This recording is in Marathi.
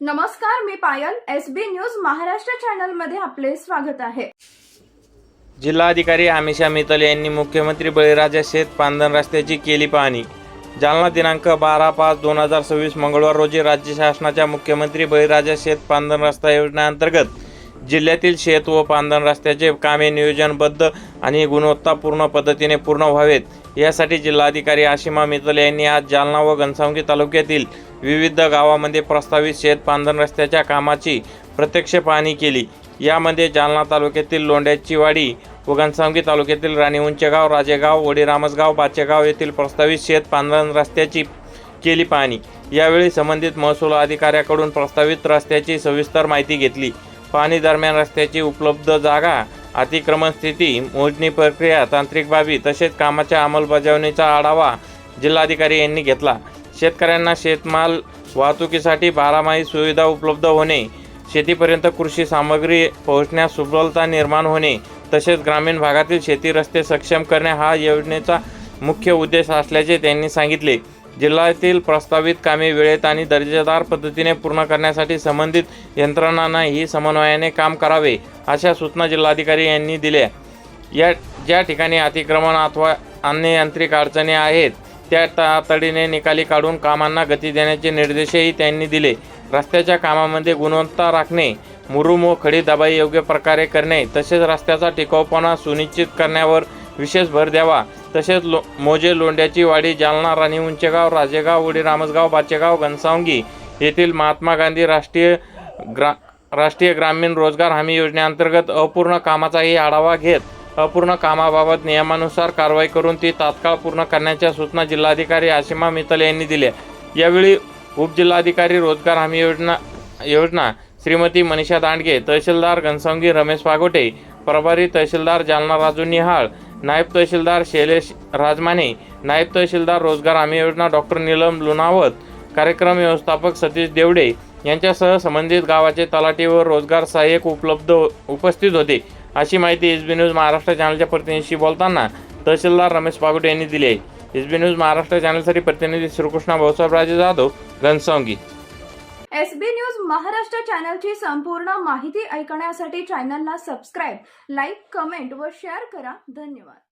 नमस्कार, मी पायल. एसबी न्यूज महाराष्ट्र चॅनल मध्ये आपले स्वागत आहे. जिल्हाधिकारी अमिषा मित्तल यांनी मुख्यमंत्री बळीराजा शेत पांधन रस्त्याची केली पाहणी. जालना दिनांक 12/5/2026 मंगळवार रोजी राज्य शासनाच्या मुख्यमंत्री बळीराजा शेत पांधन रस्ता योजनेअंतर्गत जिल्ह्यातील शेत व पांधन रस्त्याचे कामे नियोजनबद्ध आणि गुणवत्तापूर्ण पद्धतीने पूर्ण व्हावेत, यासाठी जिल्हाधिकारी अमिषा मित्तल यांनी आज जालना व घनसावंगी तालुक्यातील विविध गावांमध्ये प्रस्तावित शेत पांधन रस्त्याच्या कामाची प्रत्यक्ष पाहणी केली. यामध्ये जालना तालुक्यातील लोंढ्याची वाडी व घनसावंगी तालुक्यातील राणीउंचगाव, राजेगाव, वडीरामसगाव, बाचेगाव येथील प्रस्तावित शेत पांधन रस्त्याची केली पाहणी. यावेळी संबंधित महसूल अधिकाऱ्याकडून प्रस्तावित रस्त्याची सविस्तर माहिती घेतली. पाहणी दरम्यान रस्त्याची उपलब्ध जागा, अतिक्रमण स्थिती, मोजणी प्रक्रिया, तांत्रिक बाबी तसेच कामाच्या अंमलबजावणीचा आढावा जिल्हाधिकारी यांनी घेतला. शेतकऱ्यांना शेतमाल वाहतुकीसाठी बारामाही सुविधा उपलब्ध होणे, शेतीपर्यंत कृषी सामग्री पोहोचण्यास सुलभता निर्माण होणे तसेच ग्रामीण भागातील शेती रस्ते सक्षम करणे हा योजनेचा मुख्य उद्देश असल्याचे त्यांनी सांगितले. जिल्ह्यातील प्रस्तावित कामे वेळेत आणि दर्जेदार पद्धतीने पूर्ण करण्यासाठी संबंधित यंत्रणांनाही समन्वयाने काम करावे, अशा सूचना जिल्हाधिकारी यांनी दिल्या. ज्या ठिकाणी अतिक्रमण अथवा अन्य यांत्रिक अडचणी आहेत त्या तातडीने निकाली काढून कामांना गती देण्याचे निर्देशही त्यांनी दिले. रस्त्याच्या कामामध्ये गुणवत्ता राखणे, मुरुम व खडी दबाई योग्य प्रकारे करणे तसेच रस्त्याचा टिकाऊपणा सुनिश्चित करण्यावर विशेष भर द्यावा. तसेच मोजे, लोंढ्याची वाडी, जालना, राणीउंचगाव, राजेगाव, वडीरामसगाव, बाचेगाव, घनसावंगी येथील महात्मा गांधी राष्ट्रीय ग्रामीण रोजगार हमी योजनेअंतर्गत अपूर्ण कामाचाही आढावा घेत अपूर्ण कामाबाबत नियमानुसार कारवाई करून ती तात्काळ पूर्ण करण्याच्या सूचना जिल्हाधिकारी अमिषा मित्तल यांनी दिल्या. यावेळी उपजिल्हाधिकारी रोजगार हमी योजना श्रीमती मनीषा दांडगे, तहसीलदार घनसावंगी रमेश पागोटे, प्रभारी तहसीलदार जालना राजू निहाळ, नायब तहसीलदार शैलेश राजमाने, नायब तहसीलदार रोजगार हमी योजना डॉक्टर नीलम लुणावत, कार्यक्रम व्यवस्थापक सतीश देवडे यांच्यासह संबंधित गावाचे तलाठी व रोजगार सहाय्यक उपस्थित होते, अशी माहिती एसबी न्यूज महाराष्ट्र चॅनलच्या प्रतिनिधीशी बोलताना तहसीलदार रमेश पागोटे यांनी दिली आहे. एसबी न्यूज महाराष्ट्र चॅनलसाठी प्रतिनिधी श्रीकृष्णा भाऊसाहेब राजे जाधव, घनसावंगी. एसबी न्यूज महाराष्ट्र चॅनलची संपूर्ण माहिती ऐकण्यासाठी चॅनलला सबस्क्राईब, लाईक, कमेंट व शेअर करा. धन्यवाद.